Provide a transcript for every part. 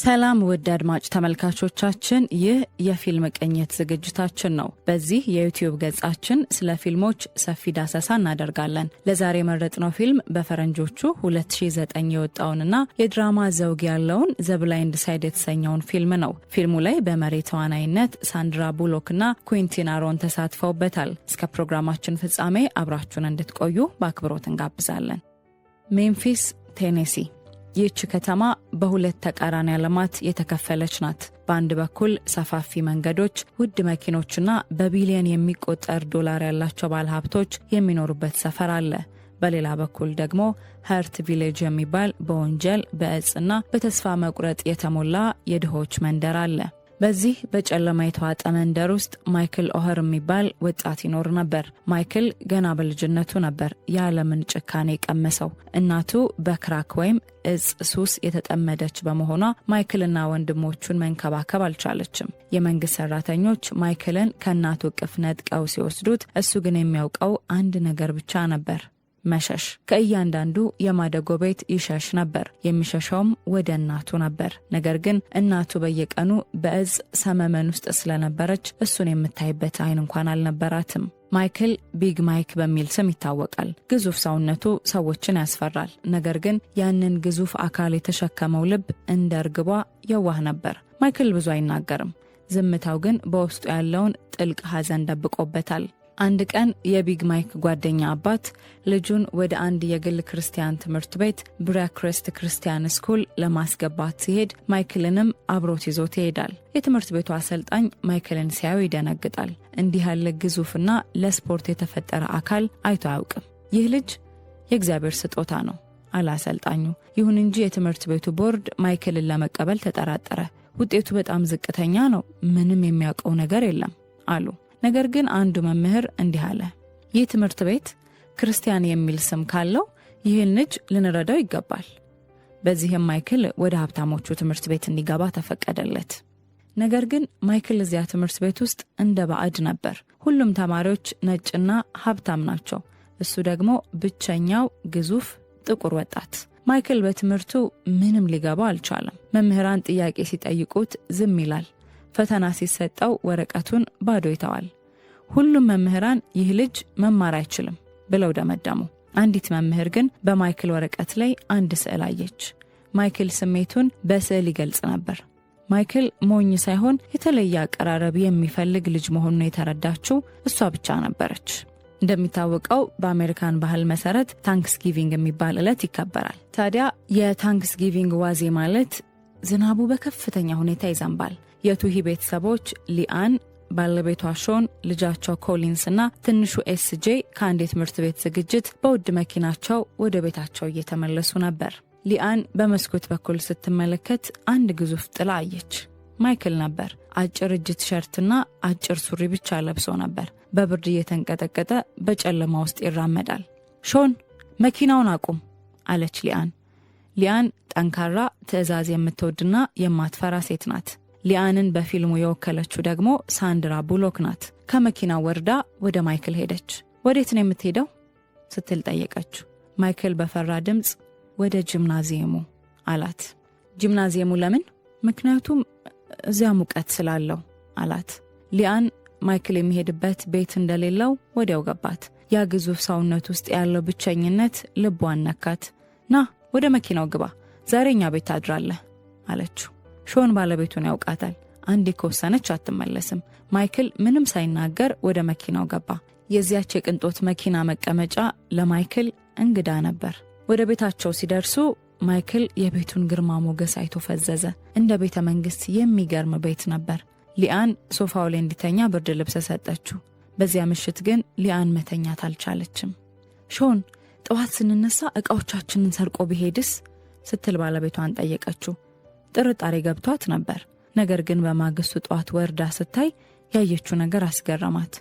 ሰላም ውድ አድማጭ ተመልካቾቻችን፣ ይህ የፊልም ቅኝት ዝግጅታችን ነው። በዚህ የዩቲዩብ ገጻችን ስለ ፊልሞች ሰፊ ዳሰሳ እናደርጋለን። ለዛሬ የመረጥነው ፊልም በፈረንጆቹ 2009 የወጣውንና የድራማ ዘውግ ያለውን ዘ ብላይንድ ሳይድ የተሰኘውን ፊልም ነው። ፊልሙ ላይ በመሪ ተዋናይነት ሳንድራ ቡሎክና ኩዊንቲን አሮን ተሳትፈውበታል። እስከ ፕሮግራማችን ፍጻሜ አብራችሁን እንድትቆዩ በአክብሮት እንጋብዛለን። ሜምፊስ ቴኔሲ። ይህች ከተማ በሁለት ተቃራኒ ዓለማት የተከፈለች ናት። በአንድ በኩል ሰፋፊ መንገዶች፣ ውድ መኪኖችና በቢሊዮን የሚቆጠር ዶላር ያላቸው ባለሀብቶች የሚኖሩበት ሰፈር አለ። በሌላ በኩል ደግሞ ሀርት ቪሌጅ የሚባል በወንጀል በእጽና በተስፋ መቁረጥ የተሞላ የድሆች መንደር አለ። በዚህ በጨለማ የተዋጠ መንደር ውስጥ ማይክል ኦኸር የሚባል ወጣት ይኖር ነበር። ማይክል ገና በልጅነቱ ነበር የዓለምን ጭካኔ ቀመሰው። እናቱ በክራክ ወይም እጽ ሱስ የተጠመደች በመሆኗ ማይክልና ወንድሞቹን መንከባከብ አልቻለችም። የመንግስት ሰራተኞች ማይክልን ከእናቱ እቅፍ ነጥቀው ሲወስዱት፣ እሱ ግን የሚያውቀው አንድ ነገር ብቻ ነበር፣ መሸሽ። ከእያንዳንዱ የማደጎ ቤት ይሸሽ ነበር። የሚሸሸውም ወደ እናቱ ነበር። ነገር ግን እናቱ በየቀኑ በእጽ ሰመመን ውስጥ ስለነበረች እሱን የምታይበት አይን እንኳን አልነበራትም። ማይክል ቢግ ማይክ በሚል ስም ይታወቃል። ግዙፍ ሰውነቱ ሰዎችን ያስፈራል። ነገር ግን ያንን ግዙፍ አካል የተሸከመው ልብ እንደ እርግቧ የዋህ ነበር። ማይክል ብዙ አይናገርም። ዝምታው ግን በውስጡ ያለውን ጥልቅ ሐዘን ደብቆበታል። አንድ ቀን የቢግ ማይክ ጓደኛ አባት ልጁን ወደ አንድ የግል ክርስቲያን ትምህርት ቤት ብራክሬስት ክርስቲያን ስኩል ለማስገባት ሲሄድ ማይክልንም አብሮት ይዞት ይሄዳል። የትምህርት ቤቱ አሰልጣኝ ማይክልን ሲያዩ ይደነግጣል። እንዲህ ያለ ግዙፍና ለስፖርት የተፈጠረ አካል አይቶ አያውቅም። ይህ ልጅ የእግዚአብሔር ስጦታ ነው አለ አሰልጣኙ። ይሁን እንጂ የትምህርት ቤቱ ቦርድ ማይክልን ለመቀበል ተጠራጠረ። ውጤቱ በጣም ዝቅተኛ ነው፣ ምንም የሚያውቀው ነገር የለም አሉ። ነገር ግን አንዱ መምህር እንዲህ አለ፣ ይህ ትምህርት ቤት ክርስቲያን የሚል ስም ካለው ይህን ልጅ ልንረዳው ይገባል። በዚህም ማይክል ወደ ሀብታሞቹ ትምህርት ቤት እንዲገባ ተፈቀደለት። ነገር ግን ማይክል እዚያ ትምህርት ቤት ውስጥ እንደ ባዕድ ነበር። ሁሉም ተማሪዎች ነጭና ሀብታም ናቸው። እሱ ደግሞ ብቸኛው ግዙፍ ጥቁር ወጣት። ማይክል በትምህርቱ ምንም ሊገባው አልቻለም። መምህራን ጥያቄ ሲጠይቁት ዝም ይላል። ፈተና ሲሰጠው ወረቀቱን ባዶ ይተዋል። ሁሉም መምህራን ይህ ልጅ መማር አይችልም ብለው ደመደሙ። አንዲት መምህር ግን በማይክል ወረቀት ላይ አንድ ስዕል አየች። ማይክል ስሜቱን በስዕል ይገልጽ ነበር። ማይክል ሞኝ ሳይሆን የተለየ አቀራረብ የሚፈልግ ልጅ መሆኑን የተረዳችው እሷ ብቻ ነበረች። እንደሚታወቀው በአሜሪካን ባህል መሰረት ታንክስጊቪንግ የሚባል ዕለት ይከበራል። ታዲያ የታንክስጊቪንግ ዋዜ ማለት ዝናቡ በከፍተኛ ሁኔታ ይዘንባል። የቱሂ ቤተሰቦች ሊአን፣ ባለቤቷ ሾን፣ ልጃቸው ኮሊንስ እና ትንሹ ኤስጄ ከአንድ የትምህርት ቤት ዝግጅት በውድ መኪናቸው ወደ ቤታቸው እየተመለሱ ነበር። ሊአን በመስኮት በኩል ስትመለከት አንድ ግዙፍ ጥላ አየች። ማይክል ነበር። አጭር እጅ ቲሸርትና አጭር ሱሪ ብቻ ለብሶ ነበር። በብርድ እየተንቀጠቀጠ በጨለማ ውስጥ ይራመዳል። ሾን፣ መኪናውን አቁም አለች ሊአን። ሊአን ጠንካራ፣ ትዕዛዝ የምትወድና የማትፈራ ሴት ናት። ሊአንን በፊልሙ የወከለችው ደግሞ ሳንድራ ቡሎክ ናት። ከመኪናው ወርዳ ወደ ማይክል ሄደች። ወዴት ነው የምትሄደው ስትል ጠየቀችው። ማይክል በፈራ ድምፅ ወደ ጂምናዚየሙ አላት። ጂምናዚየሙ ለምን? ምክንያቱም እዚያ ሙቀት ስላለው አላት። ሊአን ማይክል የሚሄድበት ቤት እንደሌለው ወዲያው ገባት። ያ ግዙፍ ሰውነት ውስጥ ያለው ብቸኝነት ልቧን ነካት። ና ወደ መኪናው ግባ፣ ዛሬ እኛ ቤት ታድራለህ አለችው። ሾን ባለቤቱን ያውቃታል። አንዴ ከወሰነች አትመለስም። ማይክል ምንም ሳይናገር ወደ መኪናው ገባ። የዚያች የቅንጦት መኪና መቀመጫ ለማይክል እንግዳ ነበር። ወደ ቤታቸው ሲደርሱ ማይክል የቤቱን ግርማ ሞገስ አይቶ ፈዘዘ። እንደ ቤተ መንግስት የሚገርም ቤት ነበር። ሊአን ሶፋው ላይ እንዲተኛ ብርድ ልብስ ሰጠችው። በዚያ ምሽት ግን ሊአን መተኛት አልቻለችም። ሾን፣ ጠዋት ስንነሳ ዕቃዎቻችንን ሰርቆ ቢሄድስ ስትል ባለቤቷን ጠየቀችው። ጥርጣሬ ገብቷት ነበር። ነገር ግን በማግስቱ ጠዋት ወርዳ ስታይ ያየችው ነገር አስገረማት።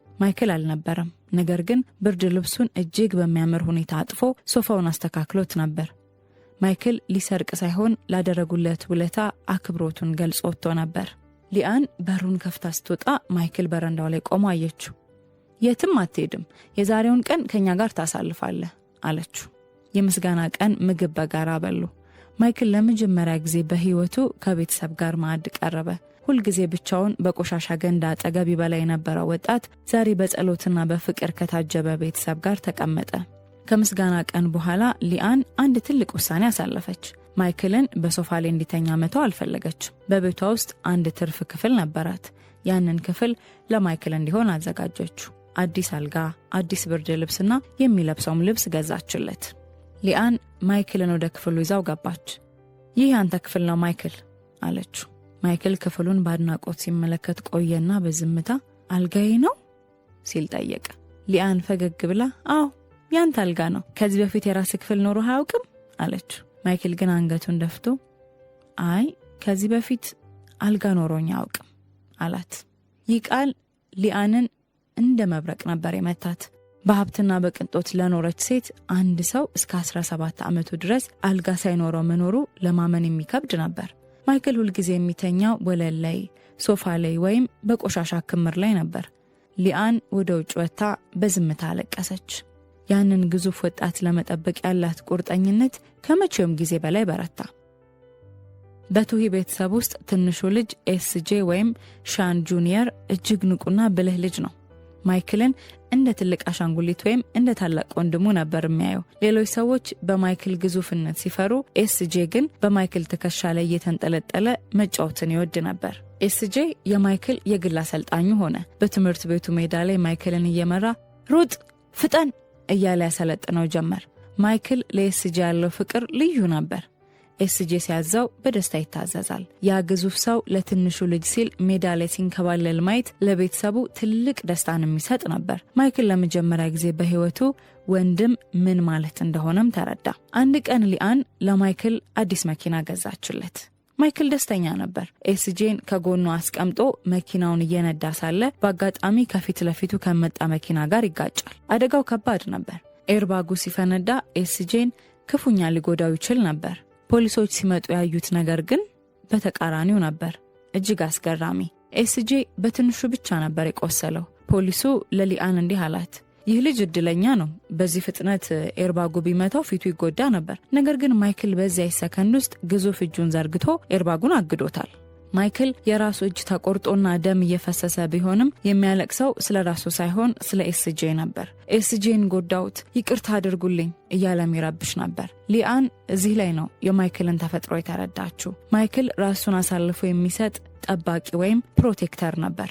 ማይክል አልነበረም። ነገር ግን ብርድ ልብሱን እጅግ በሚያምር ሁኔታ አጥፎ ሶፋውን አስተካክሎት ነበር። ማይክል ሊሰርቅ ሳይሆን ላደረጉለት ውለታ አክብሮቱን ገልጾ ወጥቶ ነበር። ሊአን በሩን ከፍታ ስትወጣ ማይክል በረንዳው ላይ ቆሞ አየችው። የትም አትሄድም፣ የዛሬውን ቀን ከኛ ጋር ታሳልፋለህ አለችው። የምስጋና ቀን ምግብ በጋራ በሉ። ማይክል ለመጀመሪያ ጊዜ በህይወቱ ከቤተሰብ ጋር ማዕድ ቀረበ። ሁል ጊዜ ብቻውን በቆሻሻ ገንዳ አጠገብ ይበላ የነበረው ወጣት ዛሬ በጸሎትና በፍቅር ከታጀበ ቤተሰብ ጋር ተቀመጠ። ከምስጋና ቀን በኋላ ሊአን አንድ ትልቅ ውሳኔ አሳለፈች። ማይክልን በሶፋ ላይ እንዲተኛ መተው አልፈለገች። በቤቷ ውስጥ አንድ ትርፍ ክፍል ነበራት። ያንን ክፍል ለማይክል እንዲሆን አዘጋጀችው። አዲስ አልጋ፣ አዲስ ብርድ ልብስና የሚለብሰውም ልብስ ገዛችለት። ሊአን ማይክልን ወደ ክፍሉ ይዛው ገባች። ይህ አንተ ክፍል ነው ማይክል አለችው። ማይክል ክፍሉን በአድናቆት ሲመለከት ቆየና በዝምታ አልጋዬ ነው ሲል ጠየቀ። ሊአን ፈገግ ብላ አዎ ያንተ አልጋ ነው፣ ከዚህ በፊት የራስ ክፍል ኖሮ አያውቅም አለችው። ማይክል ግን አንገቱን ደፍቶ አይ ከዚህ በፊት አልጋ ኖሮኝ አያውቅም አላት። ይህ ቃል ሊአንን እንደ መብረቅ ነበር የመታት። በሀብትና በቅንጦት ለኖረች ሴት አንድ ሰው እስከ 17 ዓመቱ ድረስ አልጋ ሳይኖረው መኖሩ ለማመን የሚከብድ ነበር። ማይክል ሁልጊዜ የሚተኛው ወለል ላይ፣ ሶፋ ላይ ወይም በቆሻሻ ክምር ላይ ነበር። ሊአን ወደ ውጭ ወጥታ በዝምታ አለቀሰች። ያንን ግዙፍ ወጣት ለመጠበቅ ያላት ቁርጠኝነት ከመቼውም ጊዜ በላይ በረታ። በቱሂ ቤተሰብ ውስጥ ትንሹ ልጅ ኤስጄ ወይም ሻን ጁኒየር እጅግ ንቁና ብልህ ልጅ ነው። ማይክልን እንደ ትልቅ አሻንጉሊት ወይም እንደ ታላቅ ወንድሙ ነበር የሚያየው። ሌሎች ሰዎች በማይክል ግዙፍነት ሲፈሩ፣ ኤስጄ ግን በማይክል ትከሻ ላይ እየተንጠለጠለ መጫወትን ይወድ ነበር። ኤስጄ የማይክል የግል አሰልጣኙ ሆነ። በትምህርት ቤቱ ሜዳ ላይ ማይክልን እየመራ ሩጥ፣ ፍጠን እያለ ያሰለጥነው ጀመር። ማይክል ለኤስጄ ያለው ፍቅር ልዩ ነበር። ኤስጄ ሲያዘው በደስታ ይታዘዛል። ያ ግዙፍ ሰው ለትንሹ ልጅ ሲል ሜዳ ላይ ሲንከባለል ማየት ለቤተሰቡ ትልቅ ደስታን የሚሰጥ ነበር። ማይክል ለመጀመሪያ ጊዜ በህይወቱ ወንድም ምን ማለት እንደሆነም ተረዳ። አንድ ቀን ሊአን ለማይክል አዲስ መኪና ገዛችለት። ማይክል ደስተኛ ነበር። ኤስጄን ከጎኑ አስቀምጦ መኪናውን እየነዳ ሳለ በአጋጣሚ ከፊት ለፊቱ ከመጣ መኪና ጋር ይጋጫል። አደጋው ከባድ ነበር። ኤርባጉ ሲፈነዳ ኤስጄን ክፉኛ ሊጎዳው ይችል ነበር። ፖሊሶች ሲመጡ ያዩት ነገር ግን በተቃራኒው ነበር። እጅግ አስገራሚ። ኤስጄ በትንሹ ብቻ ነበር የቆሰለው። ፖሊሱ ለሊአን እንዲህ አላት፣ ይህ ልጅ እድለኛ ነው። በዚህ ፍጥነት ኤርባጉ ቢመታው ፊቱ ይጎዳ ነበር። ነገር ግን ማይክል በዚያ ሰከንድ ውስጥ ግዙፍ እጁን ዘርግቶ ኤርባጉን አግዶታል። ማይክል የራሱ እጅ ተቆርጦና ደም እየፈሰሰ ቢሆንም የሚያለቅሰው ስለ ራሱ ሳይሆን ስለ ኤስጄ ነበር። ኤስጄን ጎዳውት፣ ይቅርታ አድርጉልኝ እያለም ይረብሽ ነበር። ሊአን እዚህ ላይ ነው የማይክልን ተፈጥሮ የተረዳችው። ማይክል ራሱን አሳልፎ የሚሰጥ ጠባቂ ወይም ፕሮቴክተር ነበር።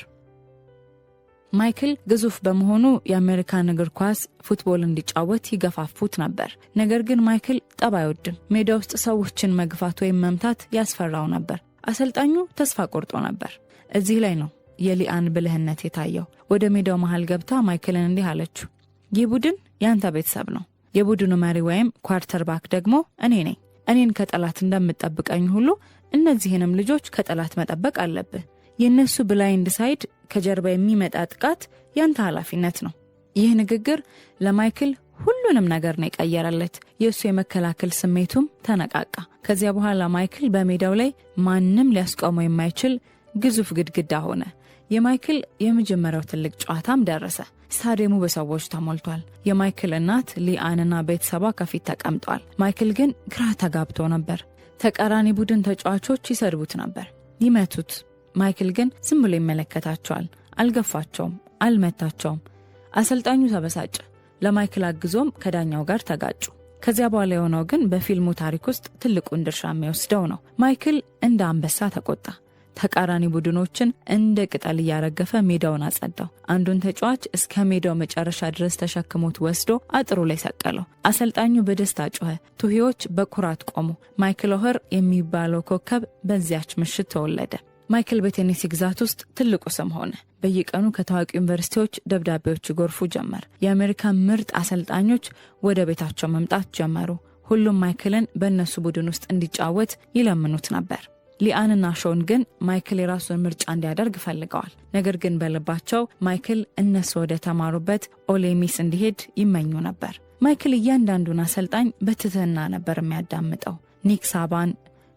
ማይክል ግዙፍ በመሆኑ የአሜሪካን እግር ኳስ ፉትቦል እንዲጫወት ይገፋፉት ነበር። ነገር ግን ማይክል ጠብ አይወድም። ሜዳ ውስጥ ሰዎችን መግፋት ወይም መምታት ያስፈራው ነበር። አሰልጣኙ ተስፋ ቆርጦ ነበር። እዚህ ላይ ነው የሊአን ብልህነት የታየው። ወደ ሜዳው መሃል ገብታ ማይክልን እንዲህ አለችው፣ ይህ ቡድን ያንተ ቤተሰብ ነው። የቡድኑ መሪ ወይም ኳርተርባክ ደግሞ እኔ ነኝ። እኔን ከጠላት እንደምጠብቀኝ ሁሉ እነዚህንም ልጆች ከጠላት መጠበቅ አለብህ። የነሱ ብላይንድ ሳይድ ከጀርባ የሚመጣ ጥቃት ያንተ ኃላፊነት ነው። ይህ ንግግር ለማይክል ሁሉንም ነገር ነው የቀየረለት። የእሱ የመከላከል ስሜቱም ተነቃቃ። ከዚያ በኋላ ማይክል በሜዳው ላይ ማንም ሊያስቆመው የማይችል ግዙፍ ግድግዳ ሆነ። የማይክል የመጀመሪያው ትልቅ ጨዋታም ደረሰ። ስታዲየሙ በሰዎች ተሞልቷል። የማይክል እናት ሊአንና ቤተሰቧ ከፊት ተቀምጧል። ማይክል ግን ግራ ተጋብቶ ነበር። ተቃራኒ ቡድን ተጫዋቾች ይሰድቡት ነበር፣ ይመቱት። ማይክል ግን ዝም ብሎ ይመለከታቸዋል። አልገፋቸውም፣ አልመታቸውም። አሰልጣኙ ተበሳጨ። ለማይክል አግዞም ከዳኛው ጋር ተጋጩ። ከዚያ በኋላ የሆነው ግን በፊልሙ ታሪክ ውስጥ ትልቁን ድርሻ የሚወስደው ነው። ማይክል እንደ አንበሳ ተቆጣ። ተቃራኒ ቡድኖችን እንደ ቅጠል እያረገፈ ሜዳውን አጸዳው። አንዱን ተጫዋች እስከ ሜዳው መጨረሻ ድረስ ተሸክሞት ወስዶ አጥሩ ላይ ሰቀለው። አሰልጣኙ በደስታ ጮኸ። ቱሂዎች በኩራት ቆሙ። ማይክል ኦኸር የሚባለው ኮከብ በዚያች ምሽት ተወለደ። ማይክል በቴኔሲ ግዛት ውስጥ ትልቁ ስም ሆነ። በየቀኑ ከታዋቂ ዩኒቨርሲቲዎች ደብዳቤዎች ይጎርፉ ጀመር። የአሜሪካ ምርጥ አሰልጣኞች ወደ ቤታቸው መምጣት ጀመሩ። ሁሉም ማይክልን በእነሱ ቡድን ውስጥ እንዲጫወት ይለምኑት ነበር። ሊአንና ሾን ግን ማይክል የራሱን ምርጫ እንዲያደርግ ፈልገዋል። ነገር ግን በልባቸው ማይክል እነሱ ወደ ተማሩበት ኦሌሚስ እንዲሄድ ይመኙ ነበር። ማይክል እያንዳንዱን አሰልጣኝ በትህትና ነበር የሚያዳምጠው። ኒክ ሳባን፣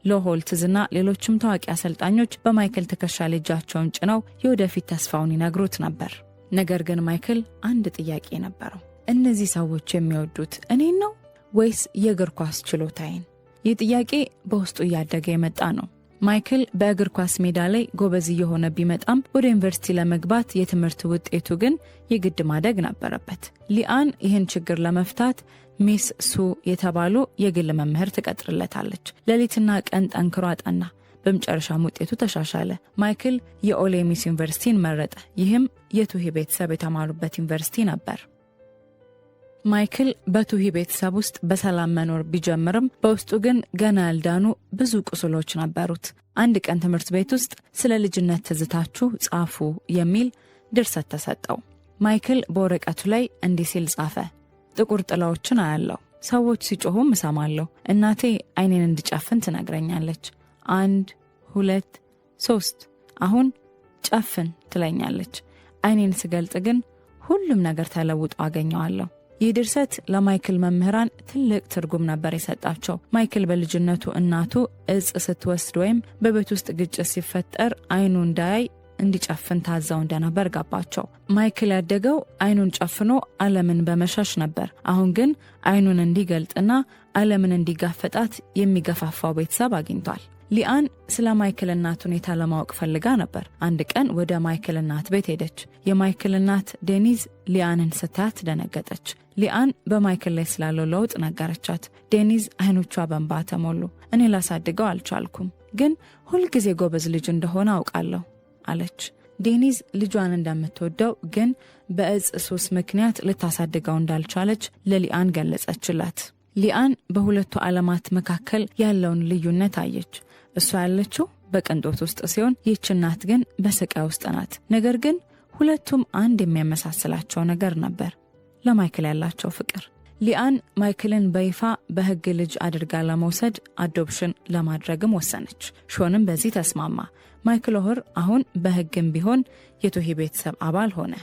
ሎሆልትዝና ሌሎችም ታዋቂ አሰልጣኞች በማይክል ትከሻ ላይ እጃቸውን ጭነው የወደፊት ተስፋውን ይነግሩት ነበር። ነገር ግን ማይክል አንድ ጥያቄ ነበረው። እነዚህ ሰዎች የሚወዱት እኔን ነው ወይስ የእግር ኳስ ችሎታዬን? ይህ ጥያቄ በውስጡ እያደገ የመጣ ነው። ማይክል በእግር ኳስ ሜዳ ላይ ጎበዝ የሆነ ቢመጣም ወደ ዩኒቨርሲቲ ለመግባት የትምህርት ውጤቱ ግን የግድ ማደግ ነበረበት። ሊአን ይህን ችግር ለመፍታት ሚስ ሱ የተባሉ የግል መምህር ትቀጥርለታለች። ሌሊትና ቀን ጠንክሮ አጠና። በመጨረሻም ውጤቱ ተሻሻለ። ማይክል የኦሌ ሚስ ዩኒቨርሲቲን መረጠ። ይህም የቱሂ ቤተሰብ የተማሩበት ዩኒቨርሲቲ ነበር። ማይክል በቱሂ ቤተሰብ ውስጥ በሰላም መኖር ቢጀምርም በውስጡ ግን ገና ያልዳኑ ብዙ ቁስሎች ነበሩት። አንድ ቀን ትምህርት ቤት ውስጥ ስለ ልጅነት ትዝታችሁ ጻፉ የሚል ድርሰት ተሰጠው። ማይክል በወረቀቱ ላይ እንዲህ ሲል ጻፈ። ጥቁር ጥላዎችን አያለው፣ ሰዎች ሲጮሁም እሰማለሁ። እናቴ አይኔን እንድጨፍን ትነግረኛለች። 1 2 3 አሁን ጨፍን ትለኛለች። አይኔን ስገልጥ ግን ሁሉም ነገር ተለውጦ አገኘዋለሁ። ይህ ድርሰት ለማይክል መምህራን ትልቅ ትርጉም ነበር የሰጣቸው። ማይክል በልጅነቱ እናቱ እጽ ስትወስድ ወይም በቤት ውስጥ ግጭት ሲፈጠር አይኑ እንዳያይ እንዲጨፍን ታዛው እንደነበር ገባቸው። ማይክል ያደገው አይኑን ጨፍኖ ዓለምን በመሸሽ ነበር። አሁን ግን አይኑን እንዲገልጥና ዓለምን እንዲጋፈጣት የሚገፋፋው ቤተሰብ አግኝቷል። ሊአን ስለ ማይክል እናት ሁኔታ ለማወቅ ፈልጋ ነበር። አንድ ቀን ወደ ማይክል እናት ቤት ሄደች። የማይክል እናት ዴኒዝ ሊአንን ስታያት ደነገጠች። ሊአን በማይክል ላይ ስላለው ለውጥ ነገረቻት። ዴኒዝ አይኖቿ በእንባ ተሞሉ። እኔ ላሳድገው አልቻልኩም፣ ግን ሁልጊዜ ጎበዝ ልጅ እንደሆነ አውቃለሁ አለች። ዴኒዝ ልጇን እንደምትወደው ግን በእጽ ሱስ ምክንያት ልታሳድገው እንዳልቻለች ለሊአን ገለጸችላት። ሊአን በሁለቱ ዓለማት መካከል ያለውን ልዩነት አየች። እሷ ያለችው በቅንጦት ውስጥ ሲሆን ይህች እናት ግን በስቃይ ውስጥ ናት። ነገር ግን ሁለቱም አንድ የሚያመሳስላቸው ነገር ነበር፣ ለማይክል ያላቸው ፍቅር። ሊአን ማይክልን በይፋ በሕግ ልጅ አድርጋ ለመውሰድ አዶፕሽን ለማድረግም ወሰነች። ሾንም በዚህ ተስማማ። ማይክል ኦህር አሁን በሕግም ቢሆን የቱሂ ቤተሰብ አባል ሆነ።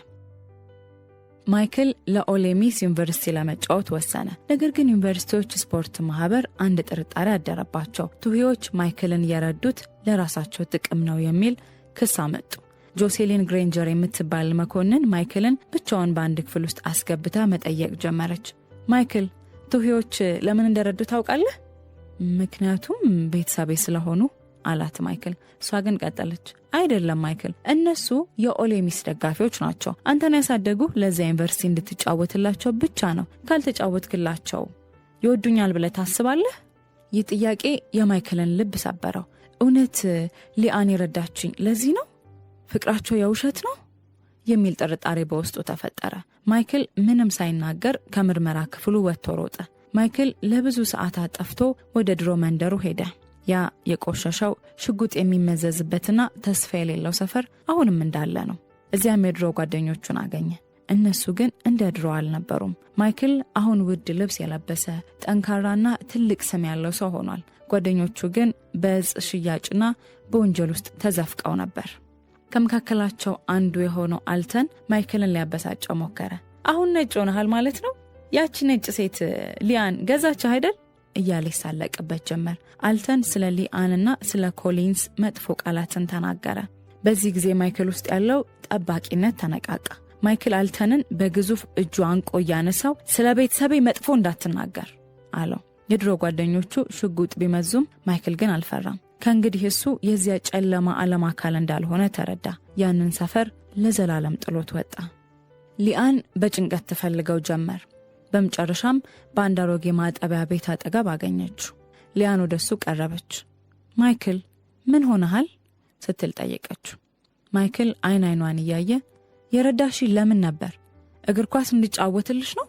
ማይክል ለኦሌ ሚስ ዩኒቨርሲቲ ለመጫወት ወሰነ። ነገር ግን ዩኒቨርሲቲዎች ስፖርት ማህበር አንድ ጥርጣሬ አደረባቸው። ቱሂዎች ማይክልን የረዱት ለራሳቸው ጥቅም ነው የሚል ክስ አመጡ። ጆሴሊን ግሬንጀር የምትባል መኮንን ማይክልን ብቻውን በአንድ ክፍል ውስጥ አስገብታ መጠየቅ ጀመረች። ማይክል ቱሂዎች ለምን እንደረዱ ታውቃለህ? ምክንያቱም ቤተሰቤ ስለሆኑ አላት ማይክል። እሷ ግን ቀጠለች፣ አይደለም ማይክል፣ እነሱ የኦሌ ሚስ ደጋፊዎች ናቸው። አንተን ያሳደጉ ለዚያ ዩኒቨርሲቲ እንድትጫወትላቸው ብቻ ነው። ካልተጫወትክላቸው ይወዱኛል ብለህ ታስባለህ? ይህ ጥያቄ የማይክልን ልብ ሰበረው። እውነት ሊአን የረዳችኝ ለዚህ ነው? ፍቅራቸው የውሸት ነው የሚል ጥርጣሬ በውስጡ ተፈጠረ። ማይክል ምንም ሳይናገር ከምርመራ ክፍሉ ወጥቶ ሮጠ። ማይክል ለብዙ ሰዓታት ጠፍቶ ወደ ድሮ መንደሩ ሄደ። ያ የቆሸሸው ሽጉጥ የሚመዘዝበትና ተስፋ የሌለው ሰፈር አሁንም እንዳለ ነው። እዚያም የድሮ ጓደኞቹን አገኘ። እነሱ ግን እንደ ድሮ አልነበሩም። ማይክል አሁን ውድ ልብስ የለበሰ ጠንካራና ትልቅ ስም ያለው ሰው ሆኗል። ጓደኞቹ ግን በእጽ ሽያጭና በወንጀል ውስጥ ተዘፍቀው ነበር። ከመካከላቸው አንዱ የሆነው አልተን ማይክልን ሊያበሳጨው ሞከረ። አሁን ነጭ ሆነሃል ማለት ነው? ያቺ ነጭ ሴት ሊአን ገዛች አይደል? እያለ ይሳለቅበት ጀመር። አልተን ስለ ሊአንና ስለ ኮሊንስ መጥፎ ቃላትን ተናገረ። በዚህ ጊዜ ማይክል ውስጥ ያለው ጠባቂነት ተነቃቃ። ማይክል አልተንን በግዙፍ እጁ አንቆ እያነሳው ስለ ቤተሰቤ መጥፎ እንዳትናገር አለው። የድሮ ጓደኞቹ ሽጉጥ ቢመዙም ማይክል ግን አልፈራም። ከእንግዲህ እሱ የዚያ ጨለማ ዓለም አካል እንዳልሆነ ተረዳ። ያንን ሰፈር ለዘላለም ጥሎት ወጣ። ሊአን በጭንቀት ትፈልገው ጀመር። በመጨረሻም በአንድ አሮጌ ማጠቢያ ቤት አጠገብ አገኘችው። ሊአን ወደሱ ቀረበች። ማይክል ምን ሆነሃል ስትል ጠየቀችው። ማይክል አይን አይኗን እያየ የረዳሽ ለምን ነበር? እግር ኳስ እንድጫወትልሽ ነው?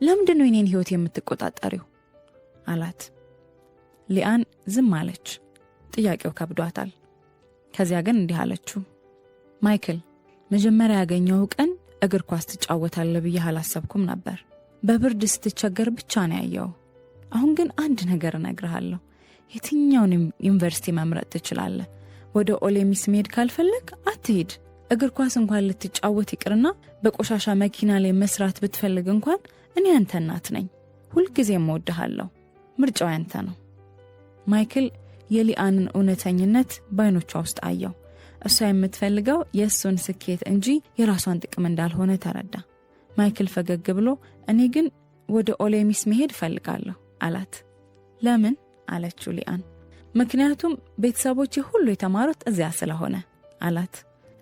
ለምንድን ነው የኔን ህይወት የምትቆጣጠሪው አላት። ሊአን ዝም አለች። ጥያቄው ከብዷታል። ከዚያ ግን እንዲህ አለችው፣ ማይክል መጀመሪያ ያገኘው ቀን እግር ኳስ ትጫወታለህ ብዬ አላሰብኩም ነበር። በብርድ ስትቸገር ብቻ ነው ያየው። አሁን ግን አንድ ነገር እነግርሃለሁ። የትኛውን ዩኒቨርሲቲ መምረጥ ትችላለህ። ወደ ኦሌ ሚስ መሄድ ካልፈለግ አትሄድ። እግር ኳስ እንኳን ልትጫወት ይቅርና በቆሻሻ መኪና ላይ መስራት ብትፈልግ እንኳን እኔ አንተ እናት ነኝ። ሁልጊዜም እወድሃለሁ። ምርጫው ያንተ ነው። ማይክል የሊአንን እውነተኝነት በአይኖቿ ውስጥ አየው። እሷ የምትፈልገው የእሱን ስኬት እንጂ የራሷን ጥቅም እንዳልሆነ ተረዳ። ማይክል ፈገግ ብሎ እኔ ግን ወደ ኦሌ ሚስ መሄድ እፈልጋለሁ አላት። ለምን አለችው ሊአን። ምክንያቱም ቤተሰቦቼ ሁሉ የተማሩት እዚያ ስለሆነ አላት።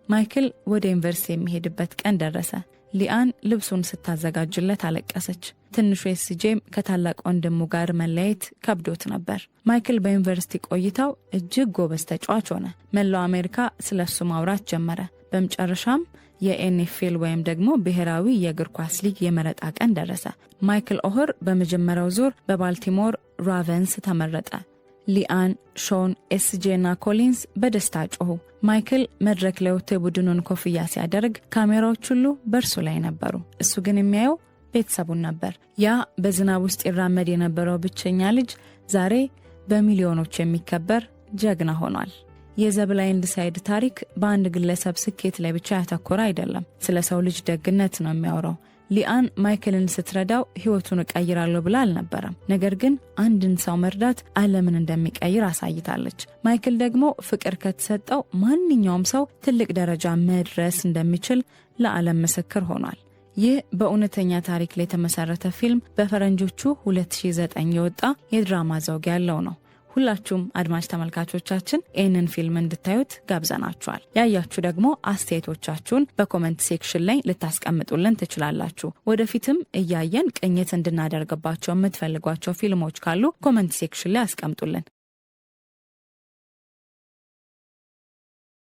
ማይክል ወደ ዩኒቨርሲቲ የሚሄድበት ቀን ደረሰ። ሊአን ልብሱን ስታዘጋጅለት አለቀሰች። ትንሹ ኤስጄም ከታላቅ ወንድሙ ጋር መለያየት ከብዶት ነበር። ማይክል በዩኒቨርሲቲ ቆይታው እጅግ ጎበዝ ተጫዋች ሆነ። መላው አሜሪካ ስለሱ ማውራት ጀመረ። በመጨረሻም የኤንኤፍኤል ወይም ደግሞ ብሔራዊ የእግር ኳስ ሊግ የመረጣ ቀን ደረሰ። ማይክል ኦኸር በመጀመሪያው ዙር በባልቲሞር ራቨንስ ተመረጠ። ሊአን፣ ሾን፣ ኤስጄ እና ኮሊንስ በደስታ ጮሁ። ማይክል መድረክ ላይ ወጥቶ የቡድኑን ኮፍያ ሲያደርግ ካሜራዎች ሁሉ በእርሱ ላይ ነበሩ። እሱ ግን የሚያየው ቤተሰቡን ነበር። ያ በዝናብ ውስጥ ይራመድ የነበረው ብቸኛ ልጅ ዛሬ በሚሊዮኖች የሚከበር ጀግና ሆኗል። የዘ ብላይንድ ሳይድ ታሪክ በአንድ ግለሰብ ስኬት ላይ ብቻ ያተኮረ አይደለም። ስለ ሰው ልጅ ደግነት ነው የሚያወራው። ሊአን ማይክልን ስትረዳው ህይወቱን እቀይራለሁ ብላ አልነበረም። ነገር ግን አንድን ሰው መርዳት ዓለምን እንደሚቀይር አሳይታለች። ማይክል ደግሞ ፍቅር ከተሰጠው ማንኛውም ሰው ትልቅ ደረጃ መድረስ እንደሚችል ለዓለም ምስክር ሆኗል። ይህ በእውነተኛ ታሪክ ላይ የተመሰረተ ፊልም በፈረንጆቹ 2009 የወጣ የድራማ ዘውግ ያለው ነው። ሁላችሁም አድማጭ ተመልካቾቻችን ይህንን ፊልም እንድታዩት ጋብዘናችኋል። ያያችሁ ደግሞ አስተያየቶቻችሁን በኮሜንት ሴክሽን ላይ ልታስቀምጡልን ትችላላችሁ። ወደፊትም እያየን ቅኝት እንድናደርግባቸው የምትፈልጓቸው ፊልሞች ካሉ ኮሜንት ሴክሽን ላይ አስቀምጡልን።